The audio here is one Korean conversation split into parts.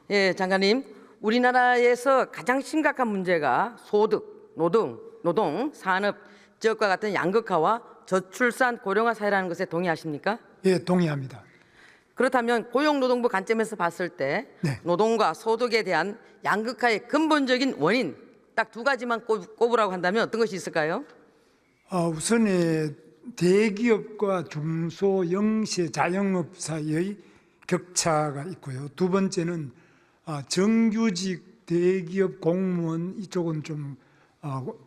예, 장관님. 우리나라에서 가장 심각한 문제가 소득, 노동, 산업, 지역과 같은 양극화와 저출산 고령화 사회라는 것에 동의하십니까? 예, 동의합니다. 그렇다면 고용노동부 관점에서 봤을 때 네. 노동과 소득에 대한 양극화의 근본적인 원인 딱 두 가지만 꼽으라고 한다면 어떤 것이 있을까요? 우선에 대기업과 중소 영세 자영업 사이의 격차가 있고요. 두 번째는 정규직 대기업 공무원 이쪽은 좀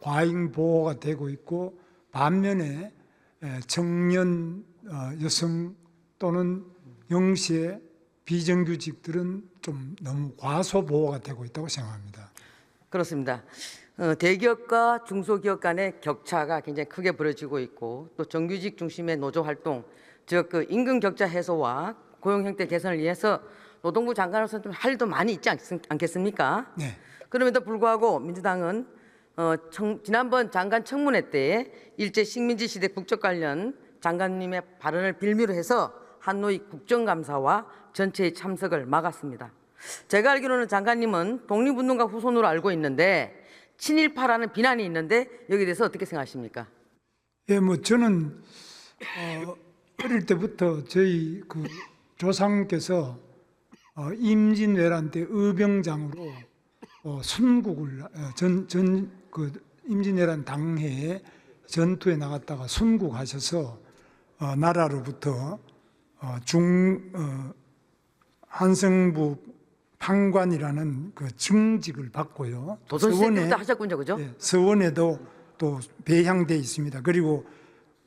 과잉 보호가 되고 있고, 반면에 청년 여성 또는 영세 비정규직들은 좀 너무 과소 보호가 되고 있다고 생각합니다. 그렇습니다. 대기업과 중소기업 간의 격차가 굉장히 크게 벌어지고 있고, 또 정규직 중심의 노조 활동, 즉 그 임금 격차 해소와 고용 형태 개선을 위해서 노동부 장관으로서 좀 할 일도 많이 있지 않겠습니까? 네. 그럼에도 불구하고 민주당은 지난번 장관 청문회 때 일제 식민지 시대 국적 관련 장관님의 발언을 빌미로 해서 한노이 국정감사와 전체의 참석을 막았습니다. 제가 알기로는 장관님은 독립운동가 후손으로 알고 있는데 친일파라는 비난이 있는데 여기에 대해서 어떻게 생각하십니까? 예, 뭐 저는 어릴 때부터 저희 그 조상께서 임진왜란 때 의병장으로 순국을 그 임진왜란 당해에 전투에 나갔다가 순국하셔서 나라로부터 한성부 판관이라는 그 증직을 받고요. 조선시대 때부터 하셨군요, 그죠? 예, 서원에도 또 배향돼 있습니다. 그리고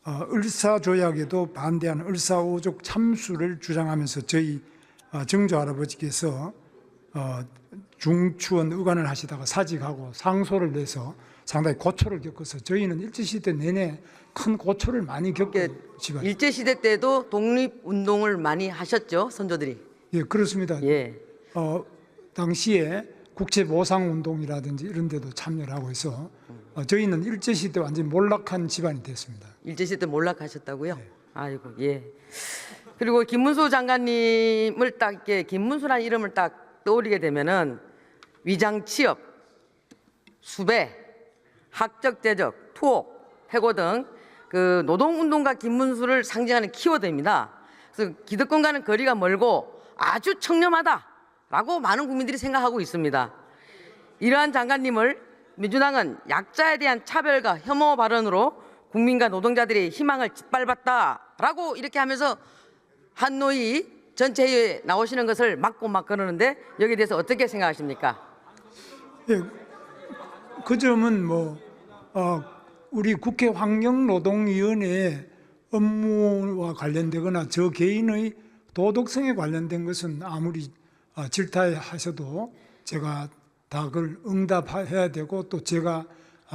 을사조약에도 반대하는 을사오족 참수를 주장하면서 저희 정조 할아버지께서 중추원 의관을 하시다가 사직하고 상소를 내서 상당히 고초를 겪어서 저희는 일제시대 내내 큰 고초를 많이 겪은 집안. 일제시대 때도 독립운동을 많이 하셨죠, 선조들이? 예, 그렇습니다. 예. 당시에 국채보상운동이라든지 이런 데도 참여를 하고 해서 저희는 일제시대 완전히 몰락한 집안이 됐습니다. 일제시대 몰락하셨다고요? 네. 아이고, 예. 그리고 김문수 장관님을 딱 이렇게 김문수라는 이름을 딱 떠올리게 되면은 위장 취업, 수배, 학적 대적, 투옥, 해고 등 그 노동운동가 김문수를 상징하는 키워드입니다. 그래서 기득권과는 거리가 멀고 아주 청렴하다라고 많은 국민들이 생각하고 있습니다. 이러한 장관님을 민주당은 약자에 대한 차별과 혐오 발언으로 국민과 노동자들의 희망을 짓밟았다라고 이렇게 하면서 한노이 전체 회의에 나오시는 것을 막고 막 그러는데 여기에 대해서 어떻게 생각하십니까? 예, 그 점은 우리 국회 환경노동위원회 업무와 관련되거나 저 개인의 도덕성에 관련된 것은 아무리 질타하셔도 제가 다 그걸 응답해야 되고 또 제가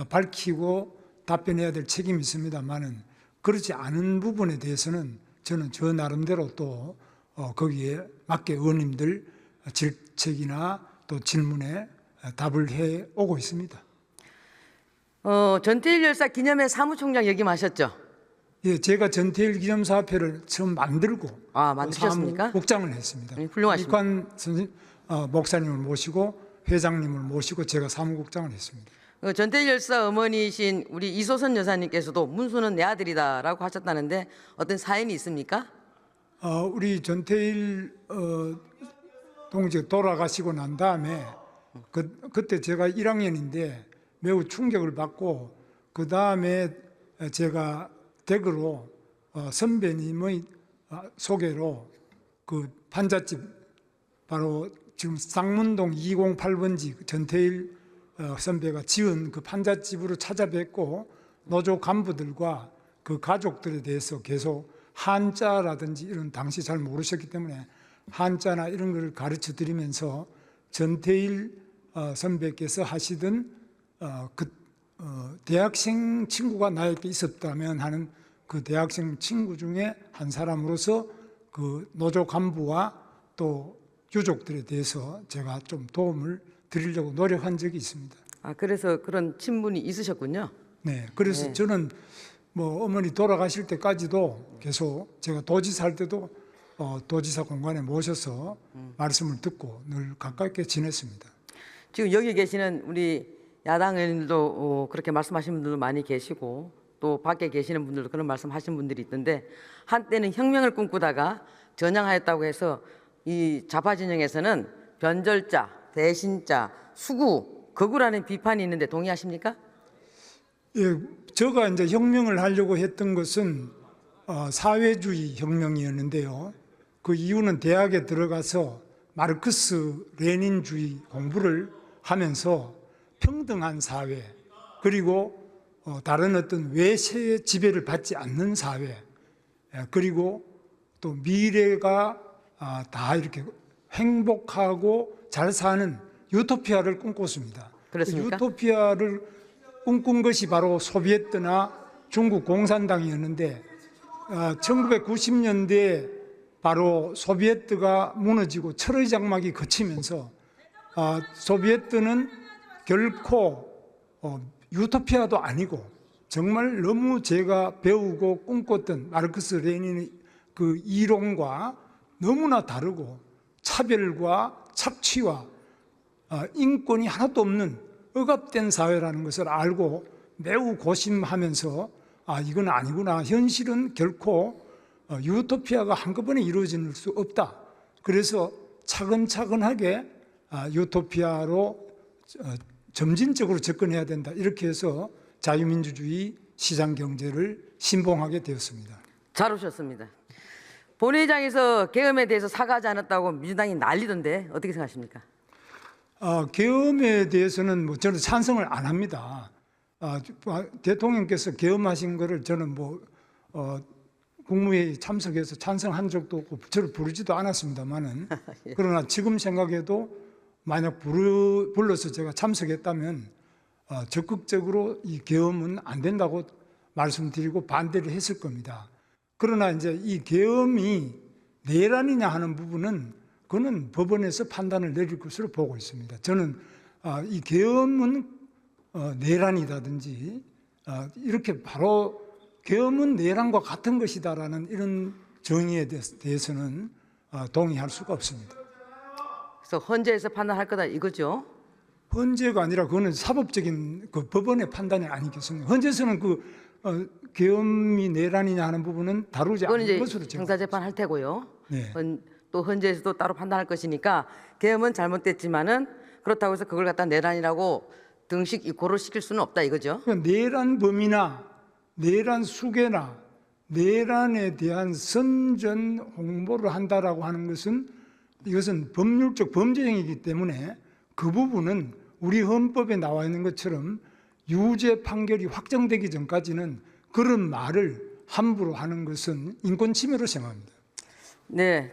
밝히고 답변해야 될 책임이 있습니다만은, 그렇지 않은 부분에 대해서는 저는 저 나름대로 또 거기에 맞게 의원님들 질책이나 또 질문에 답을 해 오고 있습니다. 전태일 열사 기념회 사무총장 역임하셨죠? 예, 제가 전태일 기념사업회를 처음 만들고 만드셨습니까? 사무국장을 했습니다. 훌륭하십니다. 이관 선생 목사님을 모시고 회장님을 모시고 제가 사무국장을 했습니다. 전태일 열사 어머니이신 우리 이소선 여사님께서도 문수는 내 아들이다라고 하셨다는데 어떤 사연이 있습니까? 우리 전태일 동지가 돌아가시고 난 다음에 그때 제가 1학년인데 매우 충격을 받고, 그 다음에 제가 댁으로 선배님의 소개로 그 판잣집, 바로 지금 쌍문동 208번지 전태일 선배가 지은 그 판잣집으로 찾아뵙고 노조 간부들과 그 가족들에 대해서 계속 한자라든지 이런, 당시 잘 모르셨기 때문에 한자나 이런 걸 가르쳐 드리면서 전태일 선배께서 하시던 대학생 친구가 나에게 있었다면 하는 그 대학생 친구 중에 한 사람으로서 그 노조 간부와 또 유족들에 대해서 제가 좀 도움을 드리려고 노력한 적이 있습니다. 그래서 그런 친분이 있으셨군요. 네, 그래서 저는 어머니 돌아가실 때까지도 계속, 제가 도지사 할 때도 도지사 공간에 모셔서 말씀을 듣고 늘 가깝게 지냈습니다. 지금 여기 계시는 우리 야당 의원들도 그렇게 말씀하시는 분들도 많이 계시고 또 밖에 계시는 분들도 그런 말씀하신 분들이 있던데 한때는 혁명을 꿈꾸다가 전향하였다고 해서 이 좌파 진영에서는 변절자, 대신자, 수구, 거구라는 비판이 있는데 동의하십니까? 예, 제가 이제 혁명을 하려고 했던 것은 사회주의 혁명이었는데요. 그 이유는 대학에 들어가서 마르크스 레닌주의 공부를 하면서 평등한 사회, 그리고 다른 어떤 외세의 지배를 받지 않는 사회, 그리고 또 미래가 다 이렇게 행복하고 잘 사는 유토피아를 꿈꿨습니다. 그렇습니까? 그 유토피아를 꿈꾼 것이 바로 소비에트나 중국 공산당이었는데 1990년대에 바로 소비에트가 무너지고 철의 장막이 거치면서 소비에트는 결코 유토피아도 아니고 정말 너무 제가 배우고 꿈꿨던 마르크스 레닌의 그 이론과 너무나 다르고 차별과 착취와 인권이 하나도 없는 억압된 사회라는 것을 알고 매우 고심하면서 이건 아니구나. 현실은 결코 유토피아가 한꺼번에 이루어질 수 없다. 그래서 차근차근하게 유토피아로 점진적으로 접근해야 된다. 이렇게 해서 자유민주주의 시장경제를 신봉하게 되었습니다. 잘 오셨습니다. 본회의장에서 계엄에 대해서 사과하지 않았다고 민주당이 난리던데 어떻게 생각하십니까? 계엄에 대해서는 저는 찬성을 안 합니다. 대통령께서 계엄하신 것을 저는 국무회의 참석해서 찬성한 적도 없고 저를 부르지도 않았습니다만은 예. 그러나 지금 생각해도 만약 불러서 제가 참석했다면 적극적으로 이 계엄은 안 된다고 말씀드리고 반대를 했을 겁니다. 그러나 이제 이 계엄이 내란이냐 하는 부분은 그거는 법원에서 판단을 내릴 것으로 보고 있습니다. 저는 이 계엄은 내란이라든지 이렇게 바로 계엄은 내란과 같은 것이다라는 이런 정의에 대해서는 동의할 수가 없습니다. 그래서 헌재에서 판단할 거다 이거죠? 헌재가 아니라 그거는 사법적인 그 법원의 판단이 아니겠습니까? 헌재에서는 계엄이 내란이냐 하는 부분은 다루지 그건 않는 이제 것으로 제가 형사재판 할 테고요. 네. 또 헌재에서도 따로 판단할 것이니까 계엄은 잘못됐지만은 그렇다고 해서 그걸 갖다 내란이라고 고를 시킬 수는 없다 이거죠. 그러니까 내란범이나 내란 수괴나 내란에 대한 선전 홍보를 한다라고 하는 것은 이것은 법률적 범죄 행위이기 때문에 그 부분은 우리 헌법에 나와 있는 것처럼 유죄 판결이 확정되기 전까지는 그런 말을 함부로 하는 것은 인권 침해로 생각합니다. 네,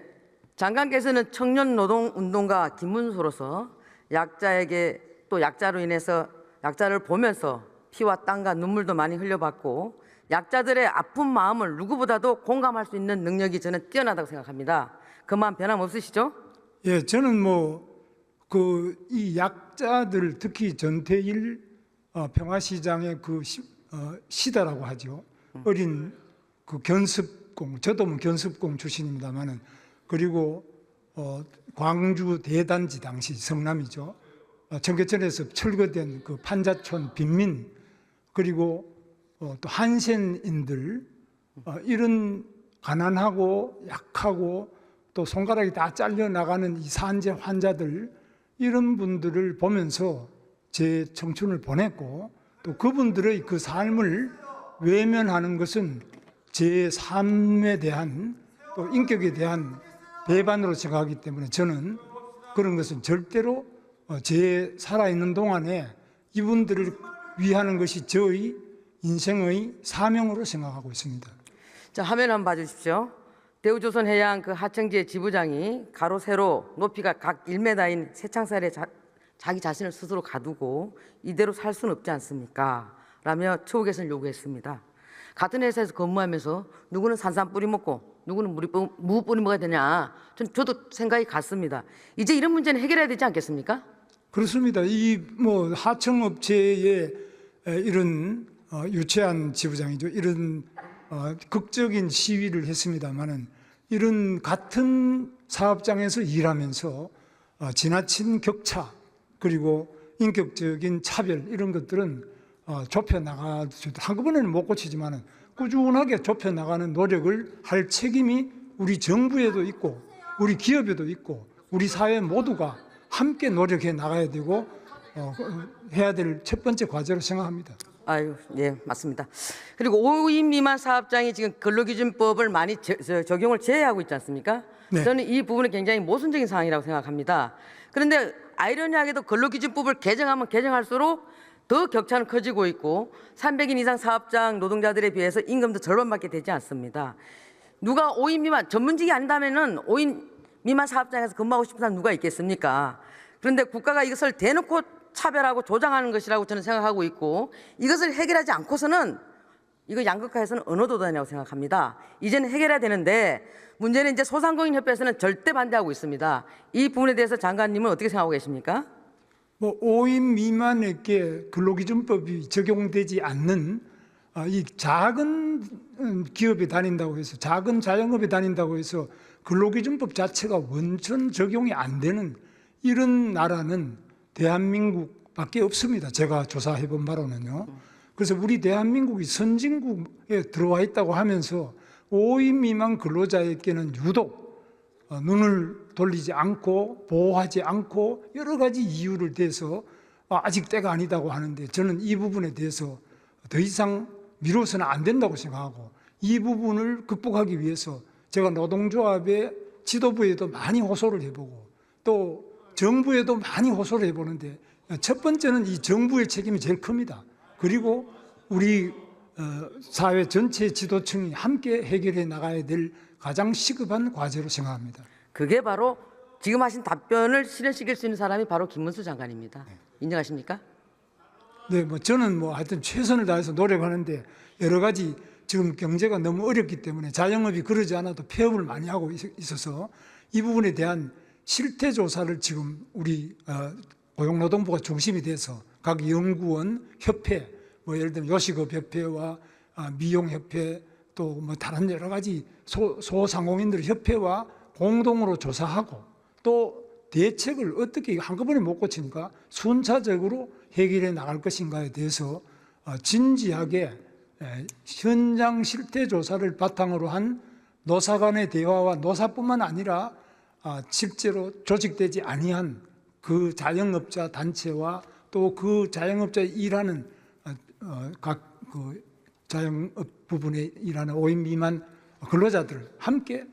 장관께서는 청년 노동 운동가 김문수로서 약자에게 또 약자로 인해서 약자를 보면서 피와 땀과 눈물도 많이 흘려봤고 약자들의 아픈 마음을 누구보다도 공감할 수 있는 능력이 저는 뛰어나다고 생각합니다. 그 마음 변함없으시죠? 예, 저는 이 약자들 특히 전태일 평화시장의 시다라고 하죠. 어린 견습공, 저도 견습공 출신입니다만은 그리고 광주 대단지 당시 성남이죠. 청계천에서 철거된 그 판자촌 빈민 그리고 또 한센인들 이런 가난하고 약하고 또 손가락이 다 잘려 나가는 이 산재 환자들 이런 분들을 보면서 제 청춘을 보냈고 또 그분들의 그 삶을 외면하는 것은 제 삶에 대한 또 인격에 대한 배반으로 생각하기 때문에 저는 그런 것은 절대로 제 살아있는 동안에 이분들을 위하는 것이 저의 인생의 사명으로 생각하고 있습니다. 자, 화면 한번 봐주십시오. 대우조선해양 그 하청지의 지부장이 가로 세로 높이가 각 1m인 새창살에 자기 자신을 스스로 가두고 이대로 살 수는 없지 않습니까? 라며 처우 개선을 요구했습니다. 같은 회사에서 근무하면서 누구는 산삼 뿌리 먹고 누구는 무 뿌리 먹어야 되냐? 저도 생각이 같습니다. 이제 이런 문제는 해결해야 되지 않겠습니까? 그렇습니다. 이 하청업체의 이런 유치한 지부장이죠. 이런 극적인 시위를 했습니다만은 이런 같은 사업장에서 일하면서 지나친 격차 그리고 인격적인 차별 이런 것들은 좁혀나가 한꺼번에는 못 고치지만 꾸준하게 좁혀나가는 노력을 할 책임이 우리 정부에도 있고 우리 기업에도 있고 우리 사회 모두가 함께 노력해 나가야 되고 해야 될 첫 번째 과제로 생각합니다. 아유, 예, 맞습니다. 그리고 5인 미만 사업장이 지금 근로기준법을 많이 적용을 제외하고 있지 않습니까? 네. 저는 이 부분은 굉장히 모순적인 상황이라고 생각합니다. 그런데 아이러니하게도 근로기준법을 개정하면 개정할수록 더 격차는 커지고 있고 300인 이상 사업장 노동자들에 비해서 임금도 절반밖에 되지 않습니다. 누가 5인 미만 전문직이 아니다면은 5인 미만 사업장에서 근무하고 싶은 사람 누가 있겠습니까? 그런데 국가가 이것을 대놓고 차별하고 조장하는 것이라고 저는 생각하고 있고 이것을 해결하지 않고서는 이거 양극화해서는 어느 도단이라고 생각합니다. 이제는 해결해야 되는데 문제는 이제 소상공인협회에서는 절대 반대하고 있습니다. 이 부분에 대해서 장관님은 어떻게 생각하고 계십니까? 5인 미만에게 근로기준법이 적용되지 않는 이 작은 기업에 다닌다고 해서 작은 자영업에 다닌다고 해서 근로기준법 자체가 원천 적용이 안 되는 이런 나라는 대한민국밖에 없습니다. 제가 조사해 본 바로는요. 그래서 우리 대한민국이 선진국에 들어와 있다고 하면서 5인 미만 근로자에게는 유독 눈을 돌리지 않고 보호하지 않고 여러 가지 이유를 대서 아직 때가 아니다고 하는데 저는 이 부분에 대해서 더 이상 미뤄서는 안 된다고 생각하고 이 부분을 극복하기 위해서 제가 노동조합의 지도부에도 많이 호소를 해보고 또 정부에도 많이 호소를 해보는데 첫 번째는 이 정부의 책임이 제일 큽니다. 그리고 우리 사회 전체 지도층이 함께 해결해 나가야 될 가장 시급한 과제로 생각합니다. 그게 바로 지금 하신 답변을 실현시킬 수 있는 사람이 바로 김문수 장관입니다. 인정하십니까? 네, 저는 하여튼 최선을 다해서 노력하는데 여러 가지 지금 경제가 너무 어렵기 때문에 자영업이 그러지 않아도 폐업을 많이 하고 있어서 이 부분에 대한 실태 조사를 지금 우리 고용노동부가 중심이 돼서 각 연구원, 협회, 예를 들면 요식업협회와 미용협회 또 다른 여러 가지 소상공인들 협회와 공동으로 조사하고 또 대책을 어떻게 한꺼번에 못 고치니까 순차적으로 해결해 나갈 것인가에 대해서 진지하게 현장 실태 조사를 바탕으로 한 노사 간의 대화와 노사뿐만 아니라 실제로 조직되지 아니한 그 자영업자 단체와 또 그 자영업자 일하는 각 그 자영업 부분에 일하는 5인 미만 근로자들 함께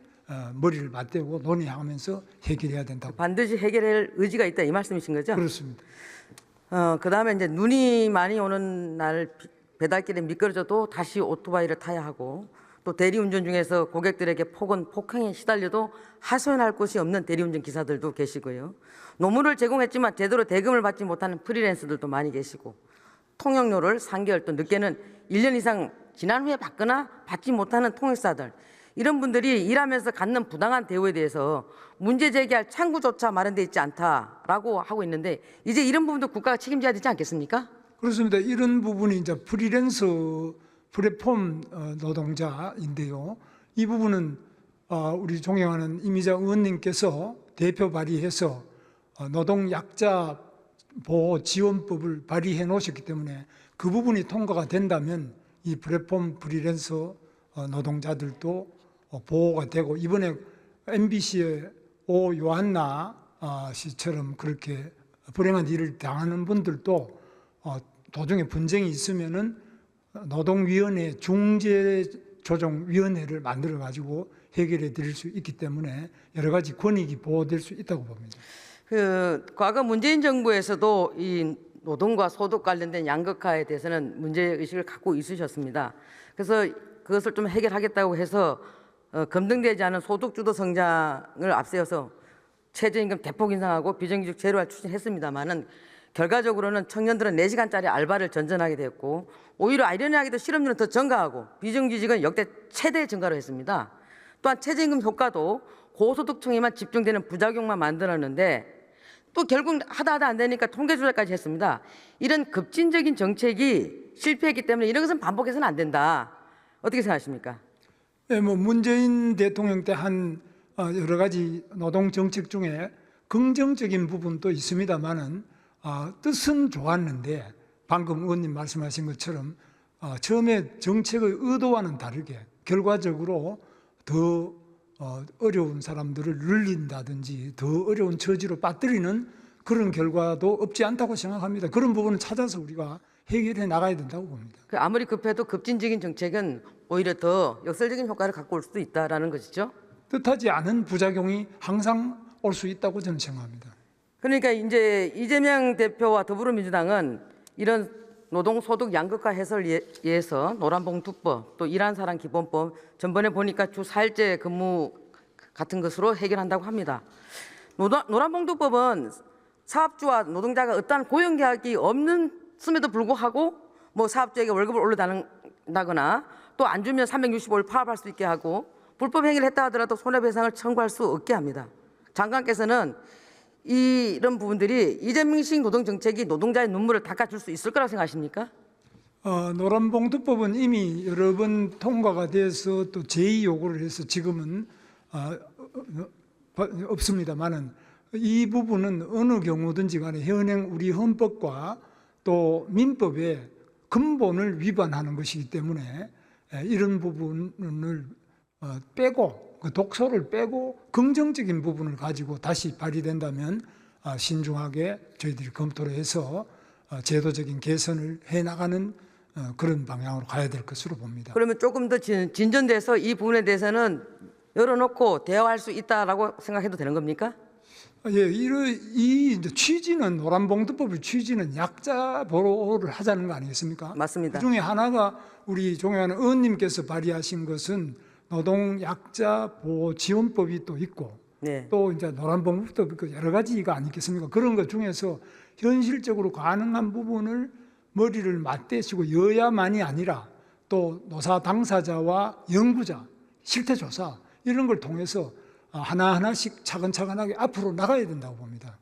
머리를 맞대고 논의하면서 해결해야 된다고. 반드시 해결할 의지가 있다 이 말씀이신 거죠? 그렇습니다. 그다음에 이제 눈이 많이 오는 날 배달길에 미끄러져도 다시 오토바이를 타야 하고 또 대리운전 중에서 고객들에게 폭행에 시달려도 하소연할 곳이 없는 대리운전 기사들도 계시고요. 노무를 제공했지만 제대로 대금을 받지 못하는 프리랜서들도 많이 계시고 통역료를 3개월 또 늦게는 1년 이상 지난 후에 받거나 받지 못하는 통역사들 이런 분들이 일하면서 갖는 부당한 대우에 대해서 문제 제기할 창구조차 마련되어 있지 않다라고 하고 있는데 이제 이런 부분도 국가가 책임져야 되지 않겠습니까? 그렇습니다. 이런 부분이 이제 프리랜서 플랫폼 노동자인데요. 이 부분은 우리 존경하는 이미자 의원님께서 대표 발의해서 노동약자 보호 지원법을 발의해 놓으셨기 때문에 그 부분이 통과가 된다면 이 플랫폼 프리랜서 노동자들도 보호가 되고 이번에 MBC의 오 요한나 씨처럼 그렇게 불행한 일을 당하는 분들도 도중에 분쟁이 있으면은 노동위원회 중재조정위원회를 만들어 가지고 해결해 드릴 수 있기 때문에 여러 가지 권익이 보호될 수 있다고 봅니다. 과거 문재인 정부에서도 이 노동과 소득 관련된 양극화에 대해서는 문제의식을 갖고 있으셨습니다. 그래서 그것을 좀 해결하겠다고 해서 검증되지 않은 소득주도 성장을 앞세워서 최저임금 대폭 인상하고 비정규직 제로화를 추진했습니다마는 결과적으로는 청년들은 4시간짜리 알바를 전전하게 됐고 오히려 아이러니하게도 실업률은 더 증가하고 비정규직은 역대 최대 증가로 했습니다. 또한 최저임금 효과도 고소득층에만 집중되는 부작용만 만들었는데 또 결국 하다 안 되니까 통계 조작까지 했습니다. 이런 급진적인 정책이 실패했기 때문에 이런 것은 반복해서는 안 된다. 어떻게 생각하십니까? 예, 뭐 문재인 대통령 때 한 여러 가지 노동 정책 중에 긍정적인 부분도 있습니다만은 뜻은 좋았는데 방금 의원님 말씀하신 것처럼 처음에 정책의 의도와는 다르게 결과적으로 더 어려운 사람들을 늘린다든지 더 어려운 처지로 빠뜨리는 그런 결과도 없지 않다고 생각합니다. 그런 부분을 찾아서 우리가 해결해 나가야 된다고 봅니다. 아무리 급해도 급진적인 정책은 오히려 더 역설적인 효과를 갖고 올 수도 있다라는 것이죠. 뜻하지 않은 부작용이 항상 올 수 있다고 저는 생각합니다. 그러니까 이제 이재명 대표와 더불어민주당은 이런 노동소득 양극화 해소를 위해서 노란봉투법 또 일하는 사람 기본법 전번에 보니까 주 4일제 근무 같은 것으로 해결한다고 합니다. 노란봉투법은 사업주와 노동자가 어떠한 고용계약이 없음에도 불구하고 뭐 사업주에게 월급을 올려다거나 또 안 주면 365일 파업할 수 있게 하고 불법 행위를 했다 하더라도 손해배상을 청구할 수 없게 합니다. 장관께서는 이런 부분들이 이재명식 노동정책이 노동자의 눈물을 닦아줄 수 있을 거라고 생각하십니까? 노란봉투법은 이미 여러 번 통과가 돼서 또 제2 요구를 해서 지금은 없습니다만은 이 부분은 어느 경우든지 간에 현행 우리 헌법과 또 민법의 근본을 위반하는 것이기 때문에 이런 부분을 빼고 그 독소를 빼고 긍정적인 부분을 가지고 다시 발의된다면 신중하게 저희들이 검토를 해서 제도적인 개선을 해나가는 그런 방향으로 가야 될 것으로 봅니다. 그러면 조금 더 진전돼서 이 부분에 대해서는 열어놓고 대화할 수 있다라고 생각해도 되는 겁니까? 예, 이 취지는 노란봉투법의 취지는 약자 보호를 하자는 거 아니겠습니까? 맞습니다. 그 중에 하나가 우리 존경하는 의원님께서 발의하신 것은 노동 약자 보호 지원법이 또 있고 네. 또 이제 노란봉투법도 있고 여러 가지가 아니겠습니까? 그런 것 중에서 현실적으로 가능한 부분을 머리를 맞대시고 여야만이 아니라 또 노사 당사자와 연구자, 실태조사 이런 걸 통해서 하나하나씩 차근차근하게 앞으로 나가야 된다고 봅니다.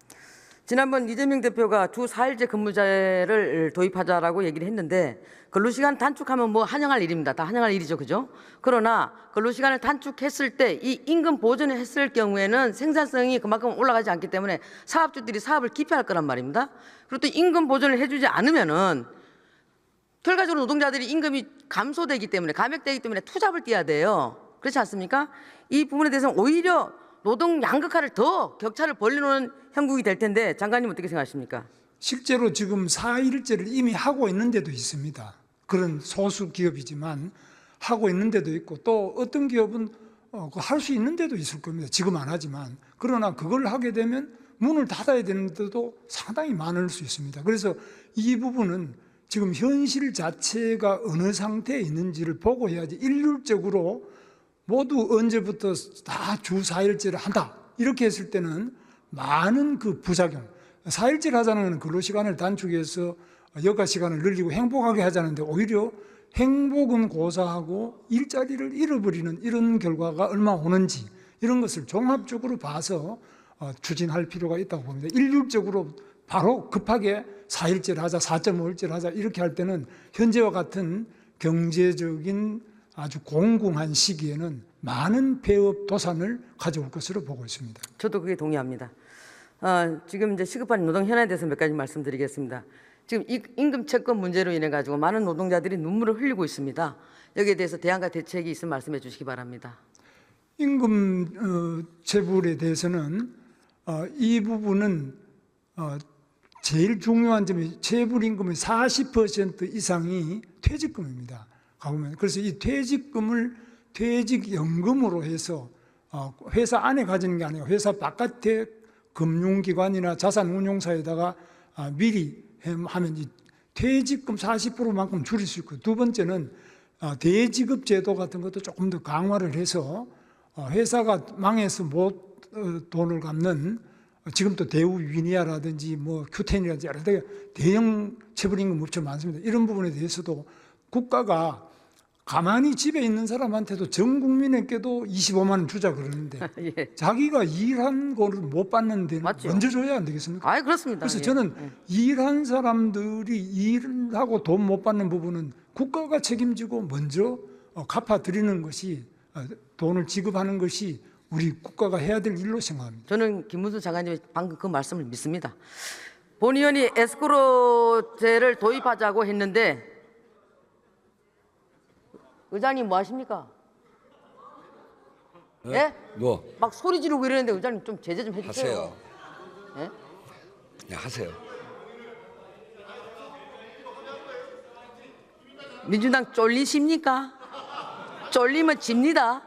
지난번 이재명 대표가 주 4일제 근무제를 도입하자라고 얘기를 했는데 근로시간 단축하면 뭐 환영할 일입니다. 다 환영할 일이죠. 그죠? 그러나 근로시간을 단축했을 때 이 임금 보전을 했을 경우에는 생산성이 그만큼 올라가지 않기 때문에 사업주들이 사업을 기피할 거란 말입니다. 그리고 또 임금 보전을 해주지 않으면은 결과적으로 노동자들이 임금이 감소되기 때문에 감액되기 때문에 투잡을 뛰어야 돼요. 그렇지 않습니까? 이 부분에 대해서는 오히려 노동 양극화를 더 격차를 벌리는 형국이 될 텐데 장관님 어떻게 생각하십니까? 실제로 지금 4일제를 이미 하고 있는 데도 있습니다. 그런 소수 기업이지만 하고 있는 데도 있고 또 어떤 기업은 할 수 있는 데도 있을 겁니다. 지금 안 하지만. 그러나 그걸 하게 되면 문을 닫아야 되는 데도 상당히 많을 수 있습니다. 그래서 이 부분은 지금 현실 자체가 어느 상태에 있는지를 보고 해야지 일률적으로 모두 언제부터 다 주 4일제를 한다 이렇게 했을 때는 많은 그 부작용 4일제를 하자는 것은 근로시간을 단축해서 여가시간을 늘리고 행복하게 하자는데 오히려 행복은 고사하고 일자리를 잃어버리는 이런 결과가 얼마 오는지 이런 것을 종합적으로 봐서 추진할 필요가 있다고 봅니다. 일률적으로 바로 급하게 4일제를 하자 4.5일제를 하자 이렇게 할 때는 현재와 같은 경제적인 아주 공공한 시기에는 많은 폐업 도산을 가져올 것으로 보고 있습니다. 저도 그게 동의합니다. 지금 이제 시급한 노동 현안에 대해서 몇 가지 말씀드리겠습니다. 지금 임금 채권 문제로 인해 가지고 많은 노동자들이 눈물을 흘리고 있습니다. 여기에 대해서 대안과 대책이 있으면 말씀해 주시기 바랍니다. 임금 체불에 대해서는 이 부분은 제일 중요한 점이 체불 임금의 40% 이상이 퇴직금입니다. 그래서 이 퇴직금을 퇴직연금으로 해서 회사 안에 가지는 게 아니고 회사 바깥에 금융기관이나 자산운용사에다가 미리 하면 이 퇴직금 40%만큼 줄일 수 있고 두 번째는 대지급 제도 같은 것도 조금 더 강화를 해서 회사가 망해서 못 돈을 갚는 지금 또 대우 위니아라든지 뭐 큐텐이라든지 여러 대형 체불임금 업체 많습니다. 이런 부분에 대해서도 국가가 가만히 집에 있는 사람한테도 전 국민에게도 25만 원 주자 그러는데 예. 자기가 일한 거를 못 받는 데는 맞죠. 먼저 줘야 안 되겠습니까? 아, 그렇습니다. 그래서 예. 저는 일한 사람들이 일하고 돈 못 받는 부분은 국가가 책임지고 먼저 갚아드리는 것이 돈을 지급하는 것이 우리 국가가 해야 될 일로 생각합니다. 저는 김문수 장관님의 방금 그 말씀을 믿습니다. 본 의원이 에스크로제를 도입하자고 했는데 의장님 뭐 하십니까? 예? 뭐 막 소리 지르고 이러는데 의장님 좀 제재 좀 해주세요. 하세요. 예? 네, 하세요. 민주당 쫄리십니까? 쫄리면 집니다.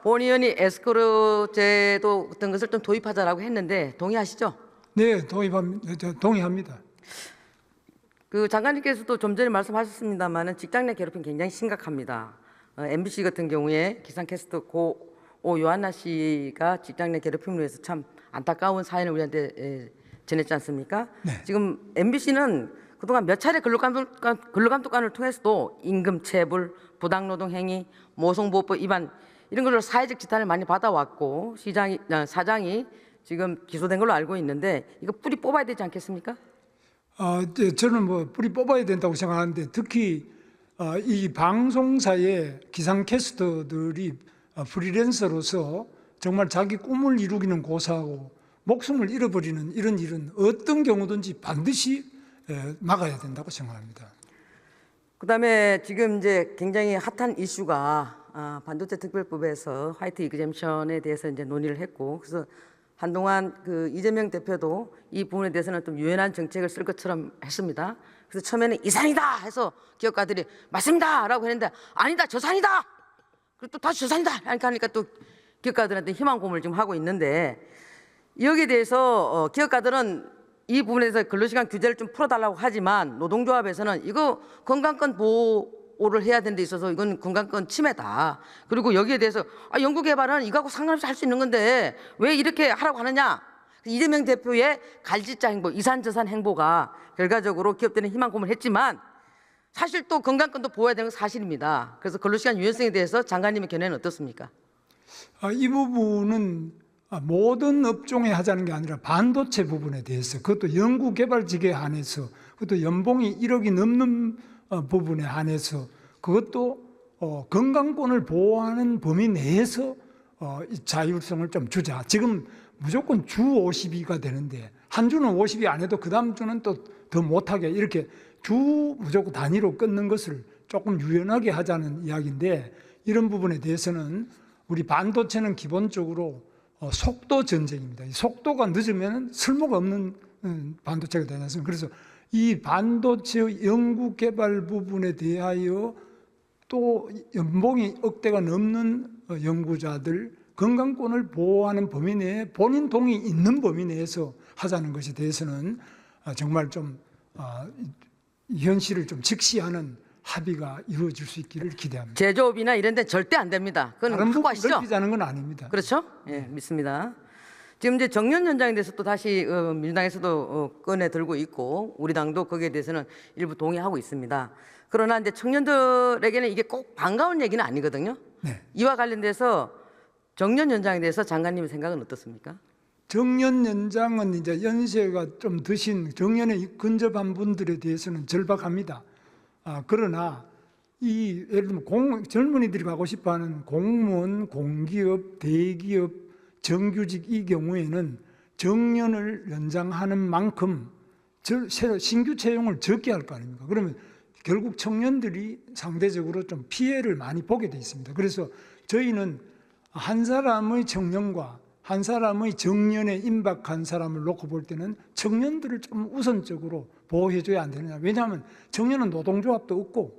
본 의원이 에스코르 제도 같은 것을 좀 도입하자라고 했는데 동의하시죠? 네, 동의합니다. 그 장관님께서도 좀 전에 말씀하셨습니다마는 직장 내 괴롭힘 굉장히 심각합니다. MBC 같은 경우에 기상캐스터 고오 요한나 씨가 직장 내 괴롭힘을 위해서 참 안타까운 사연을 우리한테 전했지 않습니까? 네. 지금 MBC는 그동안 몇 차례 근로감독관을 통해서도 임금 체불, 부당노동 행위, 모성보호법 위반 이런 걸로 사회적 지탄을 많이 받아왔고 사장이 지금 기소된 걸로 알고 있는데 이거 뿌리 뽑아야 되지 않겠습니까? 저는 뭐 뿌리 뽑아야 된다고 생각하는데 특히 이 방송사의 기상캐스터들이 프리랜서로서 정말 자기 꿈을 이루기는 고사하고 목숨을 잃어버리는 이런 일은 어떤 경우든지 반드시 막아야 된다고 생각합니다. 그다음에 지금 이제 굉장히 핫한 이슈가 반도체 특별법에서 화이트 이그젬션에 대해서 이제 논의를 했고 그래서 한동안 그 이재명 대표도 이 부분에 대해서는 좀 유연한 정책을 쓸 것처럼 했습니다. 그래서 처음에는 이산이다 해서 기업가들이 맞습니다라고 했는데 아니다 저산이다. 그리고 또 다시 저산이다 하니까 또 기업가들한테 희망 고문을 지금 하고 있는데 여기에 대해서 기업가들은 이 부분에서 근로시간 규제를 좀 풀어달라고 하지만 노동조합에서는 이거 건강권 보호를 해야 되는 데 있어서 이건 건강권 침해다. 그리고 여기에 대해서 연구개발은 이거하고 상관없이 할 수 있는 건데 왜 이렇게 하라고 하느냐. 이재명 대표의 갈짓자 행보, 이산저산 행보가 결과적으로 기업들은 희망 고문을 했지만 사실 또 건강권도 보호해야 되는 건 사실입니다. 그래서 근로시간 유연성에 대해서 장관님의 견해는 어떻습니까? 이 부분은 모든 업종에 하자는 게 아니라 반도체 부분에 대해서 그것도 연구개발직에 한해서 그것도 연봉이 1억이 넘는 부분에 한해서 그것도 건강권을 보호하는 범위 내에서 이 자율성을 좀 주자. 지금 무조건 주 50위가 되는데 한 주는 50위 안 해도 그 다음 주는 또 더 못하게 이렇게 주 무조건 단위로 끊는 것을 조금 유연하게 하자는 이야기인데 이런 부분에 대해서는 우리 반도체는 기본적으로 속도 전쟁입니다. 속도가 늦으면 쓸모가 없는 반도체가 되지 않습니까? 그래서 이 반도체 연구 개발 부분에 대하여 또 연봉이 억대가 넘는 연구자들 건강권을 보호하는 범위 내에 본인 동의 있는 범위 내에서 하자는 것에 대해서는 정말 좀 현실을 좀 직시하는 합의가 이루어질 수 있기를 기대합니다. 제조업이나 이런 데 절대 안 됩니다. 그건 다른 부분 확고하시죠? 넓히자는 건 아닙니다. 그렇죠? 예, 믿습니다. 지금 이제 정년 연장에 대해서 또 다시 민주당에서도 꺼내 들고 있고 우리 당도 거기에 대해서는 일부 동의하고 있습니다. 그러나 이제 청년들에게는 이게 꼭 반가운 얘기는 아니거든요. 네. 이와 관련돼서 정년 연장에 대해서 장관님의 생각은 어떻습니까? 정년 연장은 이제 연세가 좀 드신 정년에 근접한 분들에 대해서는 절박합니다. 그러나 예를 들면 젊은이들이 가고 싶어하는 공무원, 공기업, 대기업, 정규직 이 경우에는 정년을 연장하는 만큼 신규 채용을 적게 할 거 아닙니까? 그러면 결국 청년들이 상대적으로 좀 피해를 많이 보게 돼 있습니다. 그래서 저희는 한 사람의 청년과 한 사람의 정년에 임박한 사람을 놓고 볼 때는 청년들을 좀 우선적으로 보호해줘야 안 되느냐. 왜냐하면 청년은 노동조합도 없고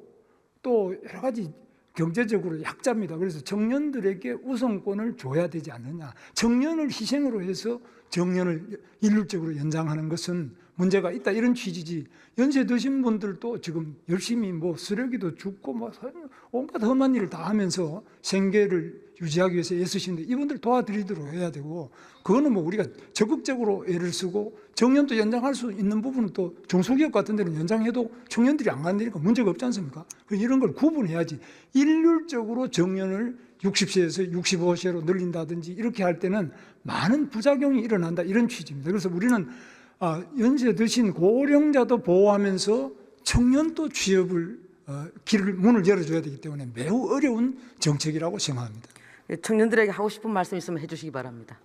또 여러 가지 경제적으로 약자입니다. 그래서 청년들에게 우선권을 줘야 되지 않느냐. 청년을 희생으로 해서 정년을 일률적으로 연장하는 것은 문제가 있다 이런 취지지. 연세 드신 분들도 지금 열심히 뭐 쓰레기도 줍고 뭐 온갖 험한 일을 다 하면서 생계를 유지하기 위해서 애쓰시는데 이분들 도와드리도록 해야 되고 그거는 뭐 우리가 적극적으로 애를 쓰고 정년도 연장할 수 있는 부분은 또 중소기업 같은 데는 연장해도 청년들이 안 간다니까 문제가 없지 않습니까? 이런 걸 구분해야지. 일률적으로 정년을 60세에서 65세로 늘린다든지 이렇게 할 때는 많은 부작용이 일어난다 이런 취지입니다. 그래서 우리는 연세 드신 고령자도 보호하면서 청년도 취업을 문을 열어줘야 되기 때문에 매우 어려운 정책이라고 생각합니다. 청년들에게 하고 싶은 말씀 있으면 해주시기 바랍니다.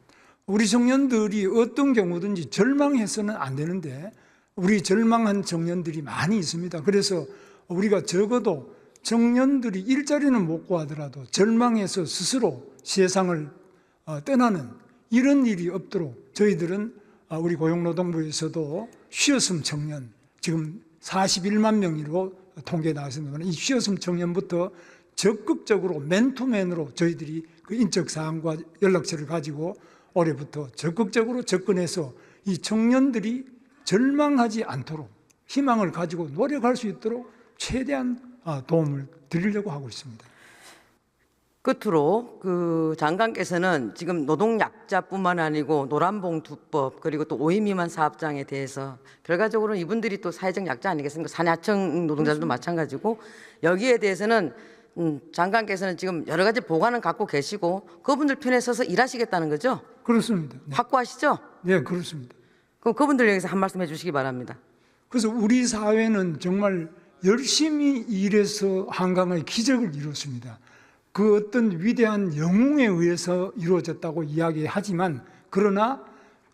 우리 청년들이 어떤 경우든지 절망해서는 안 되는데 우리 절망한 청년들이 많이 있습니다. 그래서 우리가 적어도 청년들이 일자리는 못 구하더라도 절망해서 스스로 세상을 떠나는 이런 일이 없도록 저희들은 우리 고용노동부에서도 쉬었음 청년 지금 41만 명으로 통계에 나왔습니다만 이 쉬었음 청년부터 적극적으로 맨투맨으로 저희들이 그 인적 사항과 연락처를 가지고 올해부터 적극적으로 접근해서 이 청년들이 절망하지 않도록 희망을 가지고 노력할 수 있도록 최대한 도움을 드리려고 하고 있습니다. 끝으로 그 장관께서는 지금 노동약자뿐만 아니고 노란봉투법 그리고 또 5인 미만 사업장에 대해서 결과적으로는 이분들이 또 사회적 약자 아니겠습니까? 산하청 노동자들도 마찬가지고 여기에 대해서는 장관께서는 지금 여러 가지 보관은 갖고 계시고 그분들 편에 서서 일하시겠다는 거죠? 그렇습니다. 네, 확고하시죠? 네 그렇습니다. 그럼 그분들 위해서 한 말씀 해주시기 바랍니다. 그래서 우리 사회는 정말 열심히 일해서 한강의 기적을 이뤘습니다. 그 어떤 위대한 영웅에 의해서 이루어졌다고 이야기하지만 그러나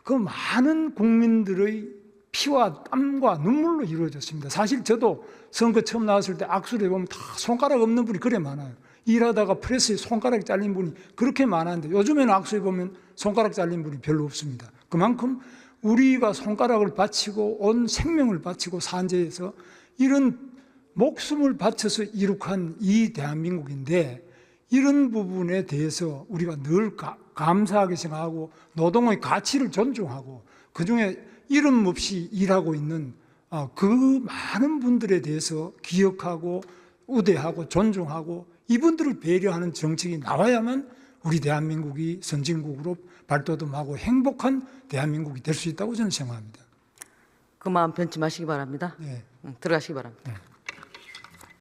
그 많은 국민들의 피와 땀과 눈물로 이루어졌습니다. 사실 저도 선거 처음 나왔을 때 악수를 해보면 다 손가락 없는 분이 그래 많아요. 일하다가 프레스에 손가락이 잘린 분이 그렇게 많았는데 요즘에는 악수해보면 손가락 잘린 분이 별로 없습니다. 그만큼 우리가 손가락을 바치고 온 생명을 바치고 산재해서 이런 목숨을 바쳐서 이룩한 이 대한민국인데 이런 부분에 대해서 우리가 늘 감사하게 생각하고 노동의 가치를 존중하고 그중에 이름 없이 일하고 있는 그 많은 분들에 대해서 기억하고 우대하고 존중하고 이분들을 배려하는 정책이 나와야만 우리 대한민국이 선진국으로 발돋움하고 행복한 대한민국이 될 수 있다고 저는 생각합니다. 그 마음 변치 마시기 바랍니다. 네. 들어가시기 바랍니다. 네.